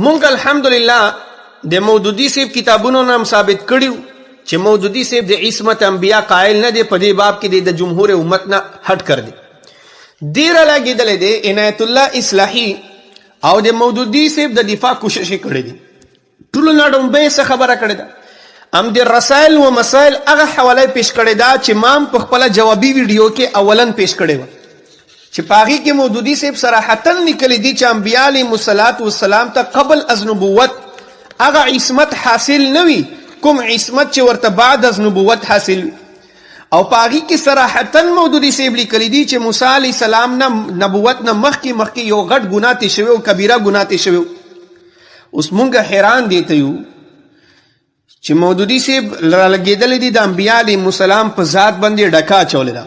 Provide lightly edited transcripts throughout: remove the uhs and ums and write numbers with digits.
مونږ الحمدلله د مودودي صاحب کتابونو نام ثابت کړیو چې مودودي صاحب د عصمت انبیا قائل نه دی، په دې باب کې د جمهور امت نه هټ کړ دی. ډیره لګېدلې دی عنایت الله اصلاحي او د مودودي صاحب د دفاع کوشش کړی دی. ټولو نه ډومبۍ څه خبره کړې ده، هم د رسائل و مسائل هغه حواله پیش کړې ده چې مام په خپله جوابي ویډیو کې اولن پیش کړې وه، چې په هغې کې مودودي صاحب صراحتا لیکلی دي چې انبیا علیهم السلام ته قبل از نبوت هغه عصمت حاصل نه وي کوم عصمت چې ورته بعد از نبوت حاصل وي. او په هغې کې صراحتا مودودي صاحب لیکلی دي چې موسی علیه السلام نه نبوت نه مخکې یو غټ ګناه تې شوی او کبیره ګناه تې شوی. اوس مونږ حیران دي ته یو چې مودودي صاحب رالګېدلی دي د انبیا علیهم السلام په ذات باندې ډکه اچولې ده،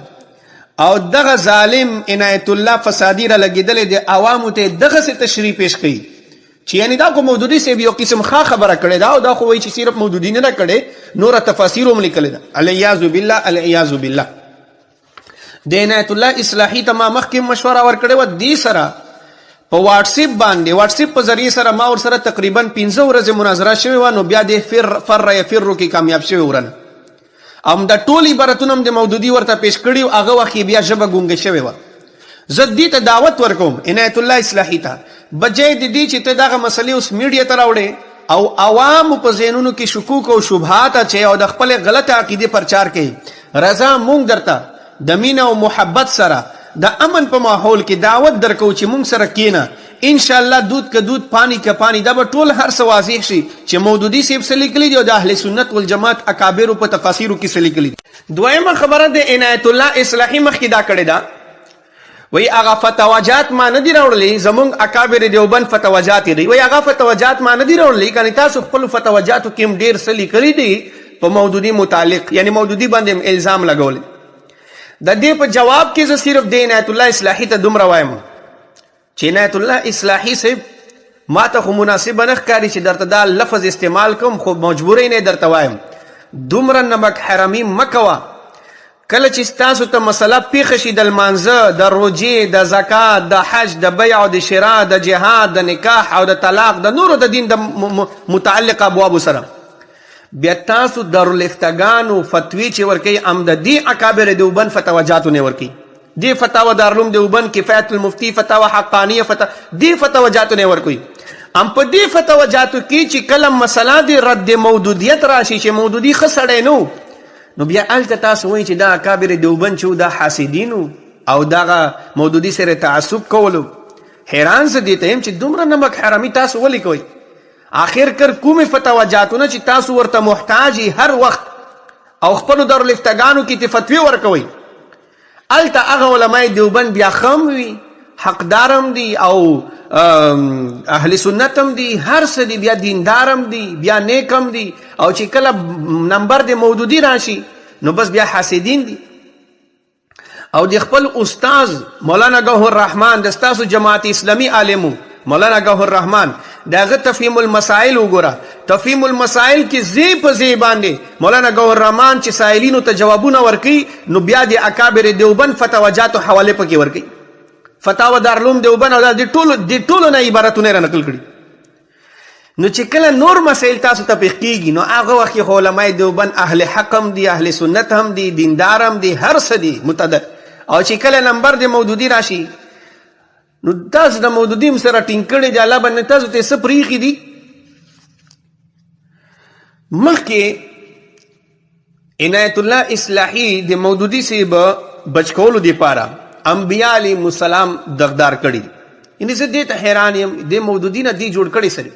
او دغه ظالم عنایت الله فسادي را لګېدلی د عوامو ته دغسې تشریح پیش کوي چې یعنې دا خو مودودي صاحب یو قسم ښه خبره کړې ده، او دا خو وایي چې صرف مودودي نه ده کړې، نوره تفاسیر هم لیکلې ده. العیاذ بالله العیاذ بالله. د عنایت الله اصلاحي ته ما مخکې مشوره ورکړې وه، دې سره په واټساپ باندې واټساپ په ذریعې سره ما ورسره تقریبا 15 ورځې مناظره شوې وه، نو بیا د فر یفرو کې کامیاب شوې ورنه هم د ټول عبارتونه هم د مودودي ورته پیش کړي، هغه وخت یې بیا ژبه ګونګه شوې وه. زه دې ته دعوت ورکوم عنایت الله اصلاحي ته، بجای د دې چې ته دغه مسلې اوس میډیا ته راوړې او عوامو په ذهنونو کې شکوک او شبهات اچوې او د خپلې غلطه عقیدې پرچار کوي، رضا مونږ درته د مینه او محبت سره د امن په ماحول کې دعوت درکو چې مونږ سره کینه، انشاءالله دود که دود پانی که پانی، دا به ټول هر څه واضح شي چې مودودي صاحب څه لیکلي دي او د اهل سنت والجماعت اکابرو په تفاسیرو کې څه لیکلي دي. دویمه خبره د عنایت الله اصلاحي مخکې دا کړې ده، وایي هغه فتواجات ما نه دي راوړلي، زمونږ اکابر دیوبند فتواجات یې دي، وایي هغه فتواجات ما نه دي راوړلي، کنې تاسو خپلو فتواجاتو کې هم ډېر څه لیکلي دي په مودودي متعلق، یعنې مودودي باندې الزام لګولی. د دې په جواب کې زه صرف د عنایت الله اصلاحي ته دومره وایم چې عنایت الله اصلاحي صاحب ما ته خو مناسبه نه ښکاري چې درته دا لفظ استعمال کوم، خو مجبوری نه درته وایم دومره نمک حرامي مه کوه. کله چې ستاسو ته مسله پیښه شي د لمانځه، د روجې، د زکات، د حج، د بیع او د شراء، د جهاد، د نکاح او د طلاق، د نورو د دین د متعلق ابوابو سره، بیا تاسو دارالفتګانو فتوی چې ورکوي هم د دې اکابر دیوبند فتواجاتو نه ورکوي، دې فتاوا دارالعلوم دیوبند، کفایت المفتی، فتاوا حقانیه، دې فتواجاتو نه ورکوي. هم په دې فتواجاتو کې چې کله مسله د رد مودودیت راشي چې مودودي ښه سړی نو بیا هلته تاسو وایي چې دا اکابر دیوبند چې دا حاسدینو او دغه مودودي سره تعصب کولو. حیران زه دې ته یم چې دومره نمک حرامي تاسو ولې کوئ؟ آخر کر کومې فتواجاتونه چې تاسو ورته محتاج هر وخت او خپلو دارالفتګانو کې ته فتوی ورکوئ، هلته هغه علمای دیوبند بیا ښه هم وي، حقدار هم دي او اهل سنت هم دي، هر څه دي، بیا دیندار هم دي، بیا نیک هم دي، او چې کله نمبر د مودودي راشي نو بس بیا حاسدین دي. او د خپل استاذ مولانا گوهر رحمان د ستاسو جماعت اسلامي عالمو مولانا گوهر رحمان دغه تفهیم المسائل وګوره، تفهیم المسائل کې زی په زی باندې مولانا گوهر رحمان چې سائلینو ته جوابونه ورکوي، نو بیا د اکابر دیوبند فتواجاتو حواله پکې ورکوي، فتاوا دارالعلوم دیوبند او د ټولو نه عبارتونه را نقل کړي. نو چې کله نور مسائل تاسو ته پیښ کېږي نو هغه وخت کې علمای دیوبند اهل حق هم دي، اهل سنت هم دي، دیندار هم دي، هر څه دي متعدد. او چې کله نمبر د مودودي راشي نو تاسو د مودودي سره ټینګ کړی دی، الله باندې تاسو ته څه پرېښي دي. مخکې عنایت الله اصلاحي د مودودي صاحب بچ کولو دپاره انبیا علیهم السلام دغدار کړي، یعنې زه دې ته حیران یم د مودودي نه دې جوړ کړي سره.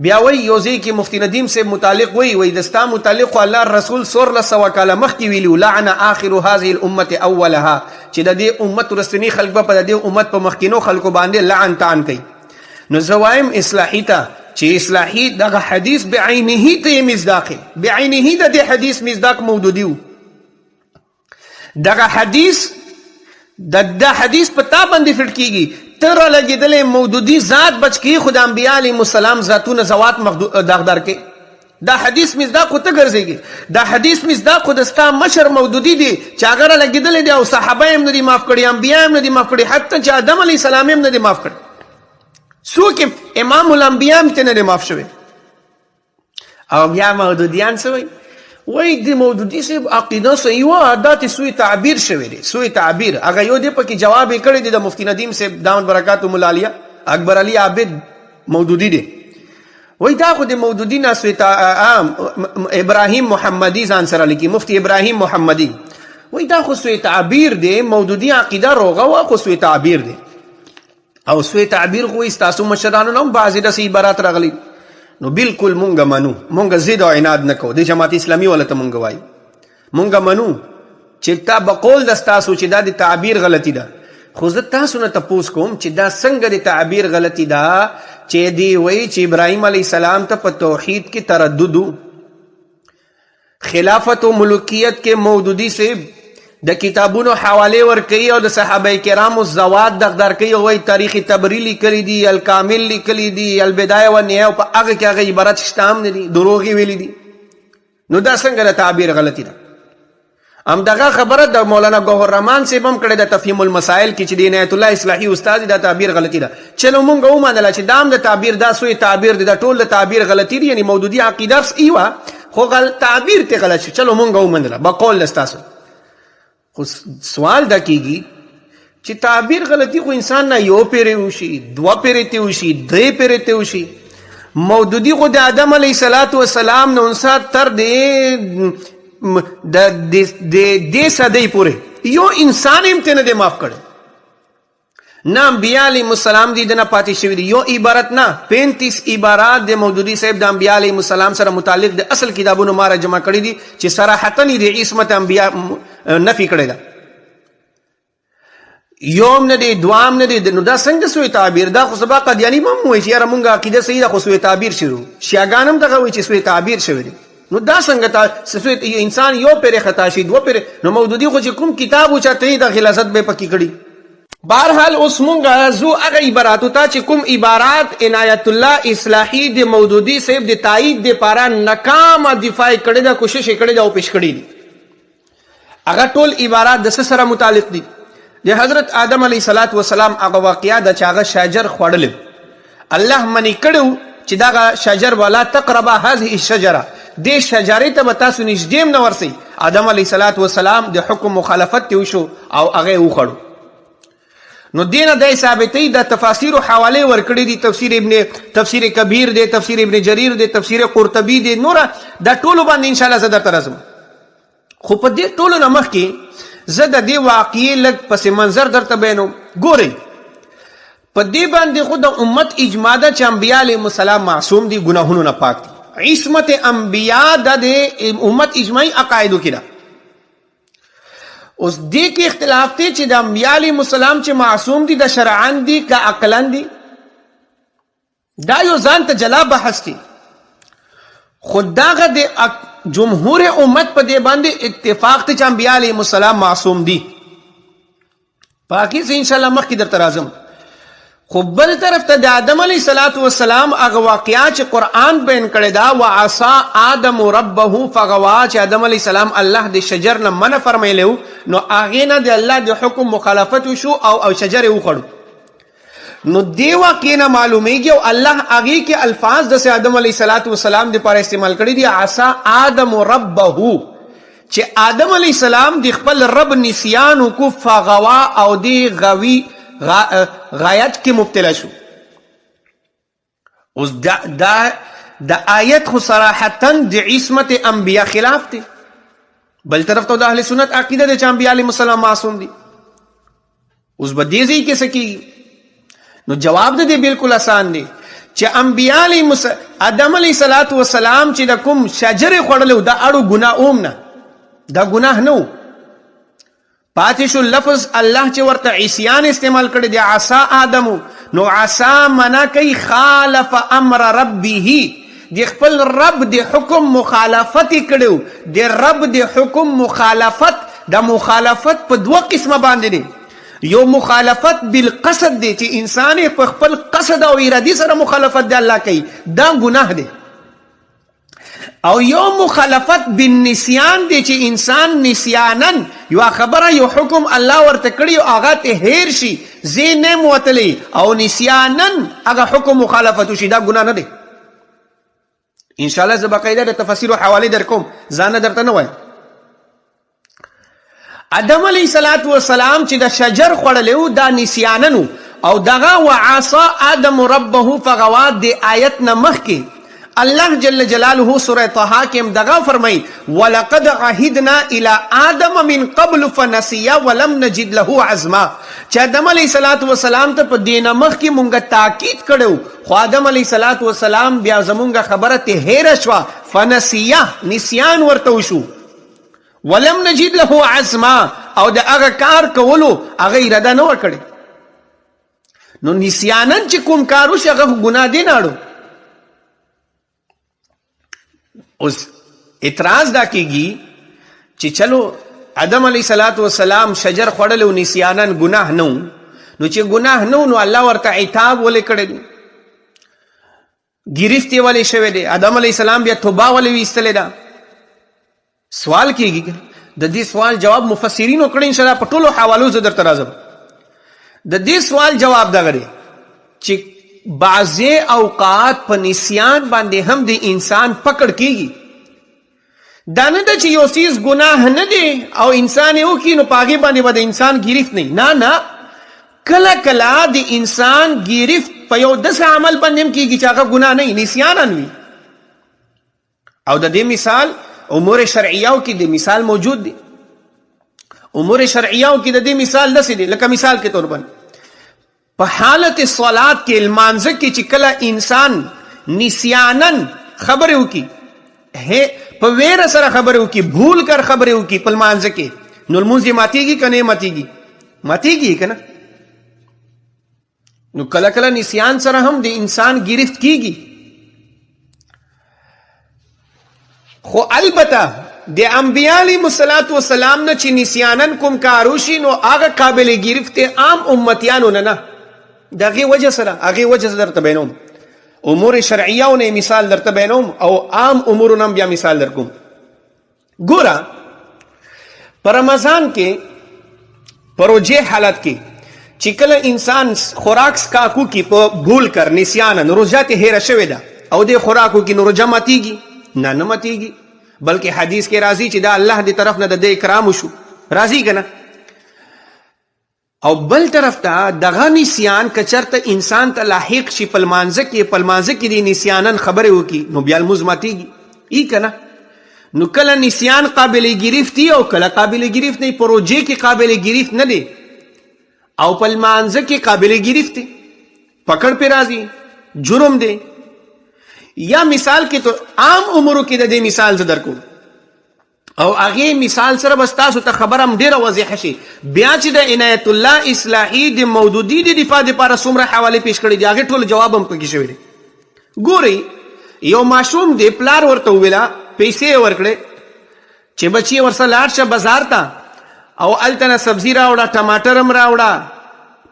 بیا وایي یو ځای کې مفتی ندیم صاحب متعلق وایي د ستا متعلق خو الله رسول 1400 کاله مخکې ویلي لعن آخر هذه الامة اولها، چې د دې امت وروستني خلک به په د دې امت په مخکینو خلکو باندې لعن طعن کوي. نو زه وایم اصلاحي ته چې اصلاحي دغه حدیث بعینه ته یې مصداق، بعینه د دې حدیث مصداق مودودي و. دغه حدیث د حدیث په تا باندې فټ کېږي، ته را لګېدلی مودودي ذات بچ کړي، خو د انبیا علیهم السلام ذاتونه ذوات داغدار کوي. دا حدیث مصداق خو ته ګرځېږي، دا حدیث مصداق خو د ستا مشر مودودي دی چې هغه را لګېدلی دی او صحابه یې هم نه دي معاف کړي، انبیا یې هم نه دي معاف کړي، حتی چې آدم علیه السلام یې هم نه دي معاف کړي. څوک امام الانبیاء هم ته نه دی معاف شوی. او بیا مودودیان څه وایي؟ وایي د مودودي صاحب عقیده صحیح وه، دا ته سوی تعبیر شوی دی. سوی تعبیر هغه یو دی پکې جواب یې کړی دی د مفتی ندیم صاحب دامت برکاتهم العالیه اکبر علي عابد مودودي دی. وایي دا خو د مودودي نه سوی ابراهیم محمدي ځان سره لیکي، مفتی ابراهیم محمدي. وایي دا خو سوی تعبیر دی، مودودي عقیده روغه وه خو سوی تعبیر دی. او سوی تعبیر خو ستاسو مشرانو نه هم بعضې داسې عبارات راغلي. نو بالکل مونږ منو، مونږ ضد او عناد نه کوو. د جماعت اسلامي والا ته مونږ وایو مونږ منو چې تا بقول د ستاسو چې دا د تعبیر غلطي ده، خو زه تاسو نه تپوس کوم چې دا څنګه د تعبیر غلطي ده چې دی وایي چې ابراهیم علیه السلام ته په توحید کې تردد، خلافت و ملوکیت کې مودودي صاحب د کتابونو حواله ورکوي او د صحابه کرامو زواد دغدار کوي او تاریخ تبری لیکلی دي، الکامل لیکلی دي، البدایه والنهایه، او په هغه کې هغه عبارت شته هم نه دي، دروغ یې ویلي دي. نو دا څنګه د تعبیر غلطي ده؟ همدغه خبره د مولانا ګوهر رحمان صاحب هم کړې ده تفهیم المسائل کې چې د عنایت الله اصلاحي استاد دا تعبیر غلطي ده. چلو مونږ ومنله چې دا هم د تعبیر دا سوی تعبیر دی، دا ټول د تعبیر غلطي دي، یعنی مودودي عقیده صحیح وه خو تعبیر ته غلط شو. چلو مونږ ومنله بقول ستاسو. خو سوال دا کیږي چې تعبیر غلطي خو انسان نه یو پیرې وشي، دوه پیرې ته وشي، درې پیرې ته وشي. مودودي خو د آدم علیه السلام نه تر دې صدۍ پورې یو انسان هم ته نه دی معاف کړی، نه انبیا علیهم السلام دي دنه پاتې شوي دي. یو عبارت نه 35 عبارات د مودودي صاحب د انبیا علیهم السلام سره متعلق د اصل کتابونو ما را جمع کړي دي چې صراحتاً د عصمت انبیا نفي کړی ده. یوم نه دی، دوام نه دی. نو دا څنګه سوی تعبیر؟ دا خو سبا قادیاني به هم وایي چې یاره مونږ عقیده صحیح ده خو سوی تعبیر شروع، شیعګان هم دغه وایي چې سوی تعبیر شوی دی. نو دا څنګه انسان یو پیرې خطا شي، دوه پیرې؟ نو مودودي خو چې کوم کتاب وچاته د غلاظت به پکې کړي. بهرحال اوس مونږ زو هغه عباراتو ته چې کوم عبارات عنایت الله اصلاحي د مودودي صاحب د تایید دپاره ناکامه دفاع کړې ده، کوشش یې کړې ده او پیش کړي دي. هغه ټول عبارات د څه سره متعلق دي؟ د حضرت آدم علیه السلام هغه واقعه ده چې هغه شجر خوړلی، الله منع کړی چې دغه شجر ولا تقربا هذه الشجره، دې شجرې ته به تاسو نږدې هم نه ورسئ. آدم علیه السلام د حکم مخالفت ته وشو او هغه یې وخوړو. نو دینه د ثابتې د تفاسیر حواله ورکړي دي، تفسیر کبیر دی، تفسیر ابن جریر دی، تفسیر قرطبی دی، نور دا ټولو باندې ان شاء الله زه درته راځم. خو په دې ټولو نه مخکې زه د دې واقعې لږ پس منظر درته بیانوم. ګورئ په دې باندې خو د امت اجماع ده چې انبیا علیهم السلام معصوم دي، ګناهونو نه پاک دي. عصمت انبیا د امت اجماعي عقایدو کې ده. اوس دې کې اختلاف دی چې د انبیا علیهم السلام چې معصوم دي د شرعن دي که عقلن دي، دا یو ځان ته جلا بحث دی. خو دغه د جمهور امت په دې باندې اتفاق دی چې انبیا علیهم السلام معصوم دي. باقي زه انشاءالله مخکې درته راځم. خو بل طرف ته د آدم علیه السلام هغه واقعه چې قرآن بیان کړې ده، وعصا آدم ربه فغوا، چې آدم علیه السلام الله د شجر نه منع فرمایلی و، نو هغې نه د الله د حکم مخالفت وشو او شجر یې وخوړو. نو دې واقعې نه معلومیږي او الله هغې کې الفاظ داسې آدم علیه السلام دپاره استعمال کړي دي، عصا آدم ربه، چې آدم علیه السلام د خپل رب نسیان وکړو، فغوا او د غوي غایت کې مبتلا شو. اوس دا آیت خو صراحتا د عصمت انبیا خلاف دی. بل طرف ته د اهل سنت عقیده ده چې انبیا علیهم السلام معصوم دي. اوس به دې ځای کې څه کېږي؟ نو جواب د دې بالکل آسان دی چې انبیا علیهم آدم علیه السلام چې د کوم شجرې خوړلی دا اړو ګناه اوم نه، دا ګناه نه و. پاتې شو لفظ الله چې ورته عصیان استعمال کړی دی، عصا آدمو. نو عصا معنا کوي خالف امر ربه، د خپل رب د حکم مخالفت کړو. د رب د حکم مخالفت، د مخالفت په دوه قسمه باندې دی. یو مخالفت بالقصد دی چې انسان په خپل قصد او ارادي سره مخالفت د الله کوي، دا ګناه دی. او یو مخالفت بالنسیان دی چې انسان نسیانن یو خبره یو حکم الله ورته کړی او هغه ته هیر شي زینه موتلی او نسیانن هغه حکم مخالفت شي دا ګناه نه دی. ان شاء الله زه بقاعده د تفسیر او حواله درکوم ځان درته نه وایم. آدم علیه السلام چې د شجر خوړلو دا نسیانن او دغه وعصا آدم ربه فغوات دی آیت نه مخکې الله جل جلاله سوره طه کې هم دغه فرمایي ولقد عهدنا الى آدم من قبل فنسي ولم نجد له عزما چې آدم علیه السلام ته په دینه مخکې مونږه تاکید کړو خو آدم علیه السلام بیا زمونږه خبره ته هېره شوه فنسیه نسیان ورته وشو ولم نجد له عزما او د هغه کار کولو هغه اراده نه وکړي. نو نسیانن چې کوم کار وشي هغه ګناه دی نه اړو. اوس اعتراض دا کیږي چې چلو آدم علیه السلام شجر خوړلو نسیانن ګناه نه نو چې ګناه نه نو الله ورته عتاب ولې کړی دی ګرفت یې ولې شوی دی آدم علیه السلام بیا توبه ولې ویستلې ده. سوال کیږي د دې سوال جواب مفسرینو کړی ان شاء الله په ټولو حوالو زه درته راځم. د دې سوال جواب دا غړي چې بعضی اوقات په نسیان باندې هم د انسان پکړ کیږي. دا نه ده چې یو څیز ګناه نه دی او انسان یې وکړي نو په هغې باندې به د انسان ګرفت نه نه کله کله د انسان ګرفت په یو داسې عمل باندې هم کیږي چې هغه ګناه نه وي نسیانن وي. او د دې مثال امور شرعیو کې د مثال موجود دی. امور شرعیو کې د دې مثال داسې دی لکه مثال کې طور باندې په حالت صلات کې المانځه کې چې کله انسان نسیانن خبرې وکړي په ویره سره خبرې وکړي بھول کر خبرې وکړي په المانځه کې نو لمونځ یې ماتېږي که نه ماتېږي ماتېږي که نه. نو کله کله نسیان سره هم د انسان گرفت کیږي. خو البته د انبیاء علیهم السلام نه چې نسیانن کوم کار وشي نو هغه قابل گرفت عام امتیانو نه د هغې وجه سره هغې وجه سره درته بیانوم. امور شرعیو نه مثال درته بیانوم او عام امورو نه بیا مثال درکوم. ګوره په رمضان کې په روژې حالت کې چې کله انسان خوراک سکاکو کې په بھول کر نسیانن روژه ته هیره شوې ده او د خوراکو کې نو روژه ماتېږي نه ماتېږي بلکې حدیث کې راځي چې دا الله دی طرف نه د اکرام وشو راځي که نه. او بل طرف ته دغه نسیان که چېرته انسان ته لاحق شي په لمانځه کې د نسیانن خبرې وکړي نو بیا لمونځ ماتېږي ای که نه. نو کله نسیان قابل گرفت دی او کله قابل گرفت نه. په روژې کې قابل گرفت نه دی او په لمانځه کې قابل گرفت دی پکړ پې راځي جرم دی. یا مثال کې تو عام امورو کې د دې مثال زه درکوم او هغې مثال سره به ستاسو ته خبره هم ډېره واضحه شي. بیا چې د عنایت الله اصلاحي د مودودي د دفاع دپاره څومره حوالې پیش کړي دي هغې ټول جواب هم پکې شوی دی. ګورئ یو ماشوم دی پلار ورته وویله پیسې یې ورکړې چې بچي ورسره لاړ شه بازار ته او هلته نه سبزي راوړه ټماټر هم راوړه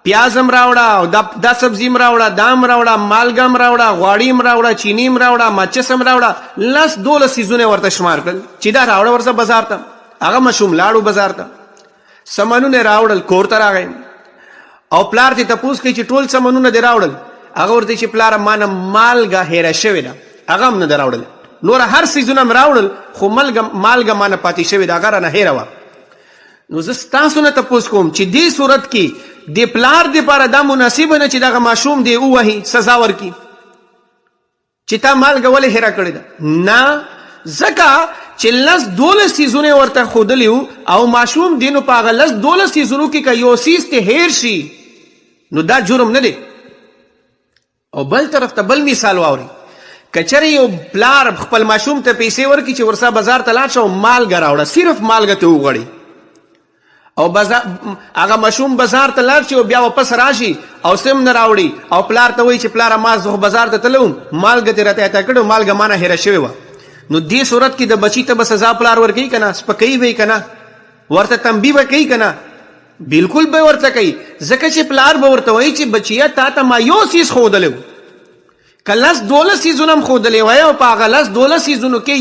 پیاز هم راوړه او دا سبزي هم راوړه دا هم راوړه مالګه هم راوړه غوړي هم راوړه چینی هم راوړه مچس هم راوړه 10-12 څیزونه ورته شمار کړل چې دا راوړه ورسه بازار ته. هغه ماشوم لاړو بازار ته سامانونه راوړل کور ته راغی او پلار ته تپوس کوي چې ټول سامانونه دې راوړل هغه ورته چې پلاره ما نه مالګه هیره شوې ده هغه هم نه ده راوړل نور هر څیزونه م راوړل خو مالګه ما نه پاتې شوې ده هغه رانه هیره وه. نو زه ستاسو نه تپوس کوم چې دې صورت کې د پلار دپاره دا مناسبه نه چې دغه ماشوم دی ووهي سزا ورکړي چې تا مالګه ولې هیره کړې ده نه ځکه چې 10-12 څیزونه ورته ښودلي وو او ماشوم دی نو په هغه 10-12 څیزونو کې که یو څیز ته هیر شي نو دا جرم نه دی. او بل طرف ته بل مثال واوري که چېرې یو پلار خپل ماشوم ته پیسې ورکړي چې ورسره بازار ته لاړ شه او مالګه راوړه صرف مالګه ته وغواړي او هغه ماشوم بازار ته لاړ شي او بیا واپس راشي او سم نه راوړي او پلار ته وایي چې پلاره ما زه بازار ته تللی مالګه ترې راته اعطا کړې مالګه ما نه هیره شوې وه. نو دې صورت کې د بچي ته به سزا پلار ورکوي که نه سپکوي به یې که نه ورته تنبیه به کوي که نه بالکل به ورته کوي ځکه چې پلار به ورته وایي چې بچیه تا ته ما یو څیز ښودلی و که لس 12 سیزونه هم ښودلی وای او په هغه لس 12 سیزونو کې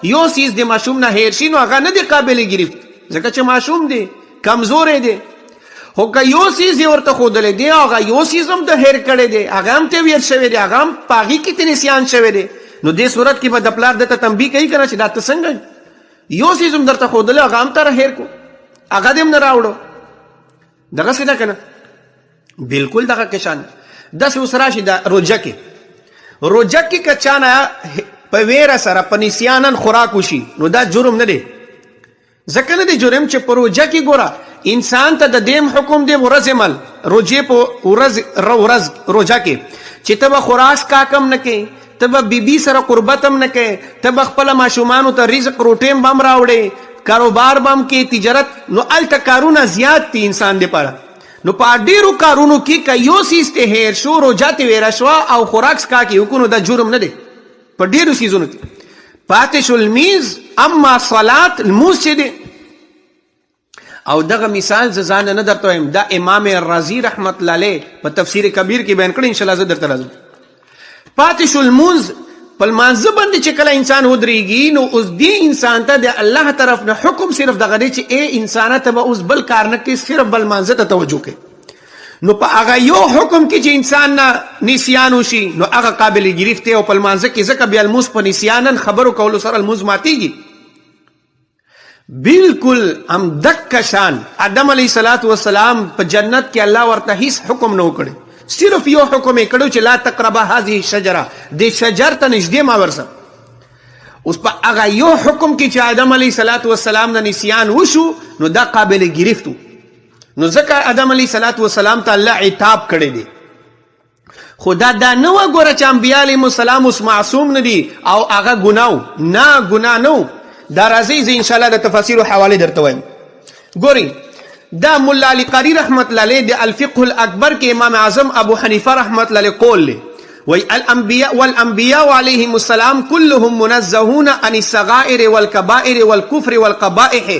یو سیز د ماشوم نه هیر شي نو هغه نه دی قابل ګرفت ځکه چې ماشوم دی کمزوری دی. خو که یو سیز یې ورته ښودلی دی او هغه یو سیز هم د هیر کړی دی هغه هم ته ویر شوی دی هغه هم په هغې کې ته نسیان شوی دی نو دې صورت کې به د پلار دته تنبیه کوي که نه چې دا ته څنګه یو سیز هم درته ښودلی هغه هم ته هیر کو هغه دې هم نه راوړو دغسې ده که نه بلکل دغه کشان داسې اوس راشي د روژه کې که چا نه په ویره سره په نسیانن خوراک وشي نو دا جرم نه دی ځکه نه دی جرم چې په روژه کې ګوره انسان ته د دیم حکم دی ورځ مل روژې په ورځ روژه کې چې ته به خوراک کاکم نه کوې ته به بیبي سره قربت هم نه کوې ته به خپله ماشومانو ته رزق روټۍ به هم راوړې کاروبار به هم کې تجارت نو هلته کارونه زیات دي انسان دپاره نو په ډیرو کارونو کې که یو سیز ته هیر شو روژه ته ویره شوه او خوراک څښاک یې وکړو نو دا جرم نه دی په ډیرو سیزونو کې پاتې شو لمونځ اما صلات لمونځ چې دی او دغه مثال زه ځان نه درته وایم دا امام رازي رحمت الله علیه په تفسیر کبیر کې بیان کړی انشاءالله زه درته راځم. پاتې شو لمونځ په لمانځه باندې چې کله انسان ودرېږي نو اوس دې انسان ته د الله طرف نه حکم صرف دغه دی چې ای انسانه ته به اوس بل کار نه کوي صرف بل لمانځه ته توجه کوي نو په هغه یو حکم کې چې انسان نه نسیان وشي نو هغه قابل ګرفت دی او په لمانځه کې ځکه بیا لمونځ په نسیانن خبرو کولو سره لمونځ ماتېږي. بالکل همدقه شان آدم علیه السلام په جنت کې الله ورته هیڅ حکم نه وکړی صرف یو حکم یې کړو چې لا تقربا هذه الشجره دې شجر ته نږدې ما ورسه اوس په هغه یو حکم کې چې آدم علیه السلام نه نسیان وشو نو دا قابل ګرفت نو ځکه آدم علیه السلام ته الله عتاب کړی دی خو دا نه وه ګوره چې انبیا علیهم السلام اوس معصوم نه دي او هغه ګناه نه ګناه نه دا راځي زه انشاءالله د تفاسیرو حوالې درته وایم. ګورئ دا ملا علی قاری رحمت الله علیه د الفقه الاکبر کې امام اعظم ابو حنیفه رحمت الله علیه قول لی وی والانبیاء علیهم السلام كلهم منزهون عن الصغائر والکبائر والکفر والقبائح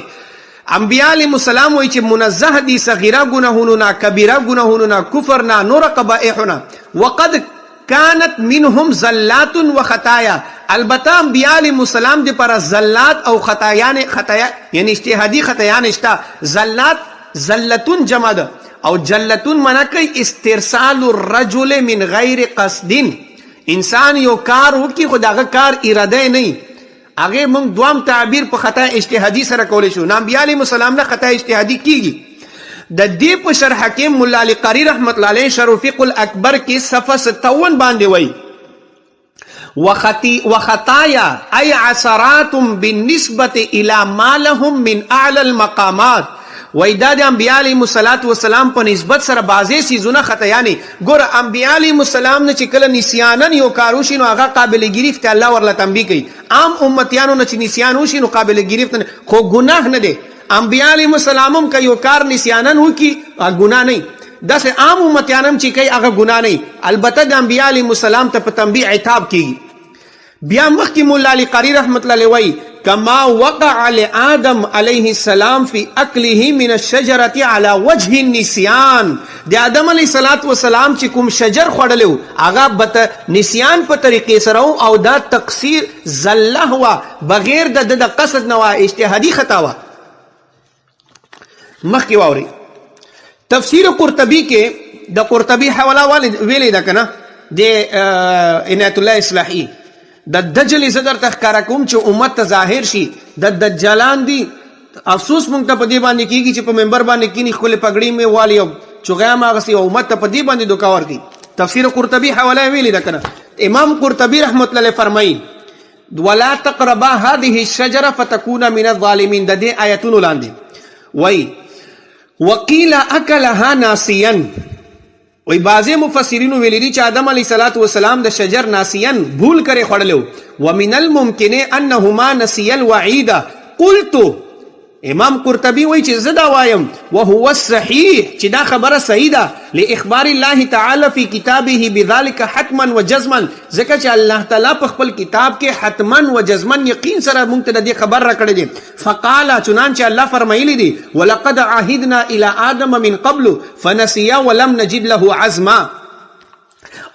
انبیاء علیهم السلام وی چې منزه دي صغیره ګناهونو نه کبیره ګناهونو نه کفر نه نور قبائح نه وقد كانت منهم زلات وخطايا البته انبیاء علیهم السلام د پر زلات او خطایا یعنی اجتهادی خطایا نشته زلتون جمع ده او جلتون معنا کوي استرسال الرجل من غیر قصد انسان یو کار وکي خو دغه کار اراده نه هغه موږ دوام تعبیر په خطا اجتهادي سره کولی شو انبیاء علیهم السلام نه خطا اجتهادي کیږي د دې په شرح کې مولا علی قاری رحمت الله علیه شرح فقه الاکبر کې صفحه 57 باندې وایي وخطايا أي عثرات بالنسبة إلى ما لهم من أعلى المقامات وإذا د انبیاء علیهم السلام په نسبت سره بعضې سیزونه خطایانې ګوره انبیاء علیهم السلام نه چې کله نسیانن یو کار وشي نو هغه قابل ګرفت الله ورله تنبیه کوي عام امتیانو نه چې نسیان وشي نو قابل ګرفت نه خو ګناه نه دی انبیاء علیهم السلام هم که یو کار نسیانن وکړي ګناه نه داسې عام امتیان هم چې کوي هغه ګناه نه البته د انبیاء علیهم السلام ته په تنبیه عتاب کیږي. بیا مخکې مولا علی قاری رحمت الله علیه وایي کما وقع لآدم علیه السلام فی اکله من الشجرة على وجه النسیان د آدم علیه السلام چې کوم شجر خوړلی و هغه به نسیان په طریقې سره او دا تقصیر زله وه بغیر د قصد نه وه اجتهادي خطا وه. مخکې واورئ تفسیر قرطبي کې د قرطبي حواله ویلې ده که نه د عنایت الله اصلاحي د دجل زه درته ښکاره کوم چې امت ته ظاهر شي د دجالان دي افسوس مونږ ته په دې باندې کېږي چې په منبر باندې کینی ښکلې پګړۍ مې والي او چغۍ هم اغوستې او امت ته په دې باندې دوکه ورکوي. تفسیر قرطبي حواله یې ویلې ده که نه امام قرطبي رحمت الله فرمایي ولا تقربا هذه الشجره فتكون من الظالمین د دې آیتونو لاندې وایي وقیل اکلها ناسیا وی بعضی مفسرینو ویلی دی چې آدم علیه السلام د شجر ناسیان بھول کرے خوڑلو ومن الممکن انهما نسی الوعید قلتو امام قرطبی وی چې زدا وایم وهو الصحیح چې دا خبره صحیح ده لاخبار الله تعالی فی کتابه بذلك حتما وجزما ځکه چې الله تعالی په خپل کتاب کې حتما وجزما یقین سره مونږ ته د خبر را کړی دی. فقال چنانچه الله فرمایلی دی ولقد عهدنا الى آدم من قبل فنسي ولم نجد له عزما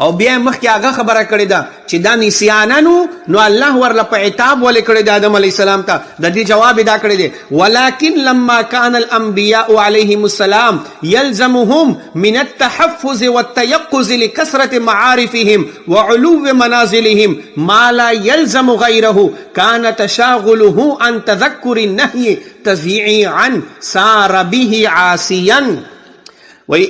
او بیا مخکې هغه خبره کړې ده چې دا نسیانانو نو الله ورله په عتاب ولې کړی د آدم علیه السلام ته. د دې جواب دا کړی دی ولكن لما كان الانبياء عليهم السلام يلزمهم من التحفظ والتيقظ لكثرة معارفهم وعلو منازلهم ما لا يلزم غيره كان تشاغله عن تذكر النهي تذيعا صار به عاصيا. وی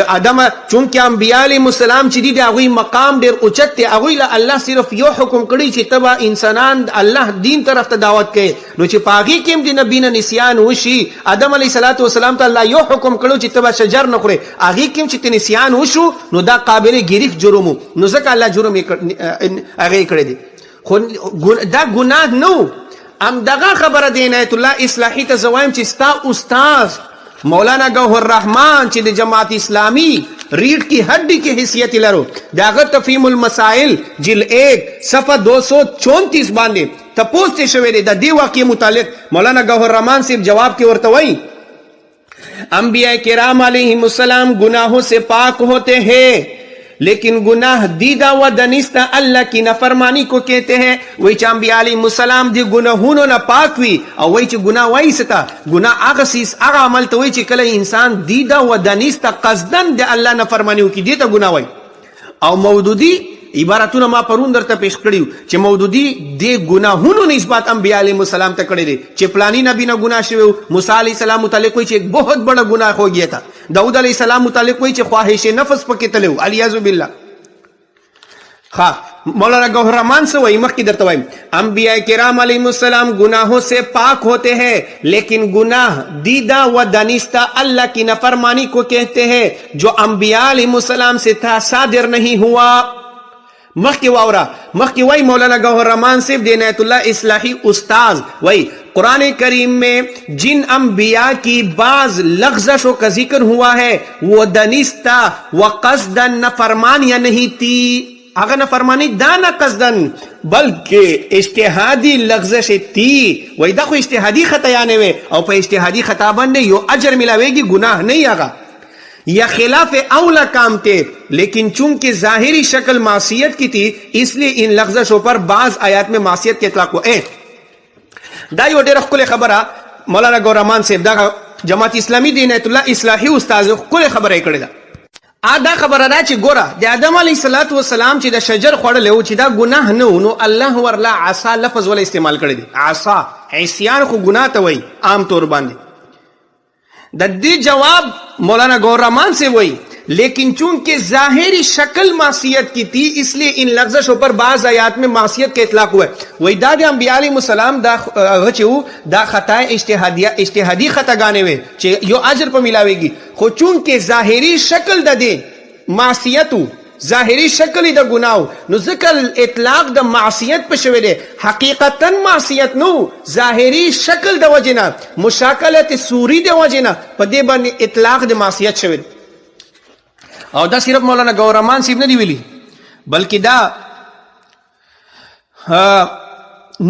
آدم چونکه انبیاء علیهم السلام چې دي هغوی مقام ډیر اوچت دی، هغوی له الله صرف یو حکم کړی چې تبا انسانان الله دین طرف ته دعوت کوي، نو چې پاغي کې هم د نبی نه نسیان وشي. آدم علیه السلام ته الله یو حکم کړو چې تبا شجر نه خوري، هغې کې هم چې نسیان وشو نو دا قابل ګریف جرم و، نو ځکه الله جرم هغې کړی دی. خو دا ګناه نه همدغه خبره د عنایت الله اصلاحي ته زه وایم چې ستا استاد مولانا گوہر رحمان چې د جماعت اسلامی ریډ کی ہڈی کی حیثیت لرو داغه تفہیم المسائل جل 1 صفحه 234 باندې تپوس ته شوی دی د دې واقعې متعلق مولانا گوہر رحمان صاحب جواب کې ورته وایي انبیاء کرام علیہم السلام گناہوں سے پاک ہوتے ہیں لیکن گناہ دیدہ و دنستہ اللہ کی نافرمانی کو کہتے ہیں. وہی چې انبیاء علیہم السلام دی گناہونو نه پاک وي او وہی چې گناہ وایي ستا گناہ هغه سیس هغه عمل ته وایي چې کله انسان دیدہ و دنستہ قصدن د الله نافرمانی وکړي دې ته گناہ وایي. او مودودی عبارتونه ما پرون درته پیش کړیو چې مودودی د گناهونو نسبت انبیاء علیهم السلام ته کړی دی چې پلانی نبی نه گناه شوی، موسی علیہ السلام متعلق کوئی چې ایک بہت بڑا گناہ ہو گیا تھا، داؤد علیہ السلام متعلق کوئی چې خواہش نفس پکې تلو الیاذ باللہ. مولانا گوہر رحمان سے وہی مخ کی درته وایم انبیاء کرام علیہم السلام گناہوں سے پاک ہوتے ہیں لیکن گناہ دیدہ و دانستہ اللہ کی نافرمانی کو کہتے ہیں جو انبیاء علیہم السلام سے تھا صادر نہیں ہوا. مخی واورا مخی وی مولانا گوہر رحمان صاحب د عنایت اللہ اصلاحی استاذ وی قرآن کریم میں جن انبیاء کی بعض لغزشوں کا ذکر ہوا ہے وہ دانستہ و قصدن نافرمانیاں نہیں تھی. اگر نافرمانی دانا قصدن بلکہ اجتہادی لغزش تھی. وی دا خو اجتہادی خطایانے وے او پہ اجتہادی خطا بندے یو اجر ملاوے گی گناہ نہیں آگا یا خلاف اولا کام تھے لیکن چونکہ ظاہری شکل معصیت کی تھی اس لیے ان لغزشوں پر بعض آیات میں معصیت کے اطلاق ہوا. دا یو ډېره ښکلې خبره مولانا گوہر رحمان صاحب دا جماعت اسلامی د عنایت الله اصلاحي استاذ ښکلې خبره یې کړې ده. دا خبره ده چې ګوره د آدم علیه السلام چې د شجر خوړلی و چې دا ګناه نه و نو الله ورله عصا لفظ ولا استعمال کړی دی. عصا عصیان خو ګناه ته وایي عام طور باندې. د دې جواب مولانا گوہر رحمان سے وہی لیکن چونکہ ظاہری شکل معصیت کی تھی اس لیے ان لغزشوں پر بعض آیات میں معصیت کا اطلاق ہوا ہے. وہی دا د انبیاء علیہ السلام دا غچو دا خطا اجتہادی خطا گانے ہوئے چې یو اجر په ملاويږي خو چونکہ ظاہری شکل د دې معصیتو ظاہری شکل د گناو نو ذکر اطلاق د معصیت په شوی دی حقیقتا معصیت نو ظاہری شکل د وجنا مشاکلت سوری د وجنا په دې باندې اطلاق د معصیت شوی دی. او دا صرف مولانا گوہر رحمان صاحب نه دی ویلی بلکې دا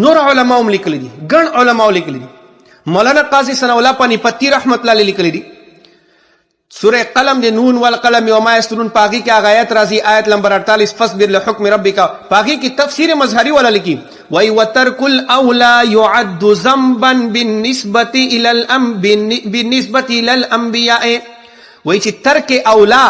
نور علماء هم لیکلی دي ګڼ علماء لیکلی دي. مولانا قاضی ثناء الله پانی پتی رحمت الله علیه لیکلی دي سورہ قلم دے نون والقلم وما یسطرون پاکی کی آیت رازی آیت نمبر 48 فاصبر لحکم ربک پاکی کی تفسیر مظہری والا لکھی وَإِ وَتَرْكُ الْأَوْلَى يُعَدُّ ذَنْبًا بِالنِّسْبَةِ إِلَى الْأَنْبِيَاءِ وہی چی ترک اولا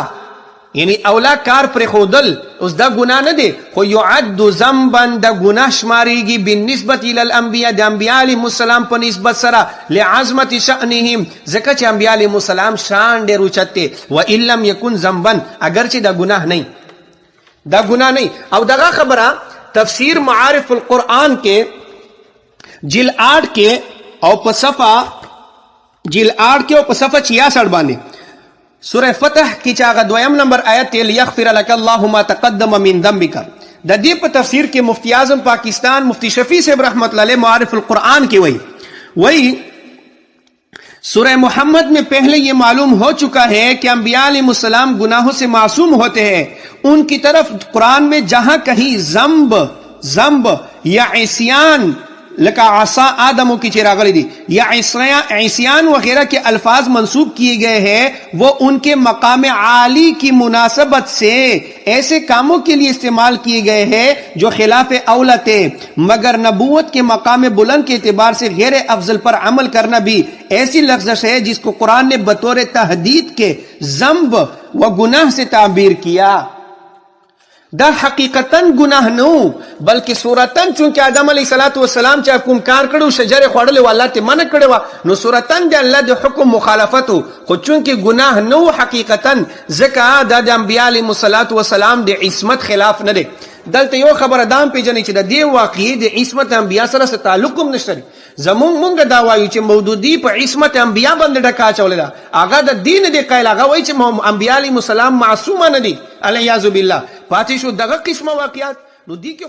یعنی اولا کار پر خودل اس دا گناہ نہ دے خو یعد ذنبا دا گناہ شماریگی بالنسبت الى الانبیاء دا انبیاء علیہ السلام پر نسبت سرا لعظمت شأنہم زکا چی انبیاء علیہ السلام شان دے روچتے وَإِن لَمْ يَكُنْ ذَنبًا اگرچہ دا گناہ نہیں دا گناہ نہیں. او دا خبرہ تفسیر معارف القرآن کے جل 8 کے او پصفہ جل 8 کے او پصفہ 66 باندے سورہ فتح کی چاگا دویم نمبر آیت لیغفر لک اللہ ما تقدم من ذنبک. دا دی پر تفسیر کے مفتی اعظم پاکستان مفتی شفیع صاحب رحمت اللہ علیہ معارف القرآن کی وہی سورہ محمد میں پہلے یہ معلوم ہو چکا ہے کہ انبیاء علیہ السلام گناہوں سے معصوم ہوتے ہیں. ان کی طرف قرآن میں جہاں کہیں ذنب یا عصیان लका आसा आदमों की चिरागली दी या ऐसियान वगैरह के अल्फाज मंसूब किए गए हैं, वो उनके मकाम आली की मुनासबत से ऐसे कामों के लिए इस्तेमाल किए गए हैं जो खिलाफ औला थे, मगर नबूवत के मकाम बुलंद के एतबार से गैर अफजल पर अमल करना भी ऐसी लफ्ज़ है जिसको कुरान ने बतौर तहदीद के ज़ंब व गुनाह से ताबीर किया। दा हकीकतन गुनाह नो बल्कि सूरतन, चूंकि आदम अलैहिस्सलाम चा हुकुम कार कड़ो शजर खोड़ले वाला ते मन कड़वा नो सूरतन दे अल्लाह दे हुकुम मुखालफत हो, खुद चूंकि गुनाह नो हकीकतन ज़का दा अंबिया अलैहिस्सलाम दे इस्मत खिलाफ न दे। दलते यो खबर दाम पे जनी च दे वाकई दे इस्मत अंबिया सर से ताल्लुक नशरी जमूंग मुंग दावायु च मौदूदी पर इस्मत अंबिया बंद ढका चौलेदा आगा द दीन दे कायल आगा वही च अंबिया अलैहिस्सलाम मासूमा नदी अलैहिज़ बिल्लाह पातिशु दगा किस्म वाकयात नो दी के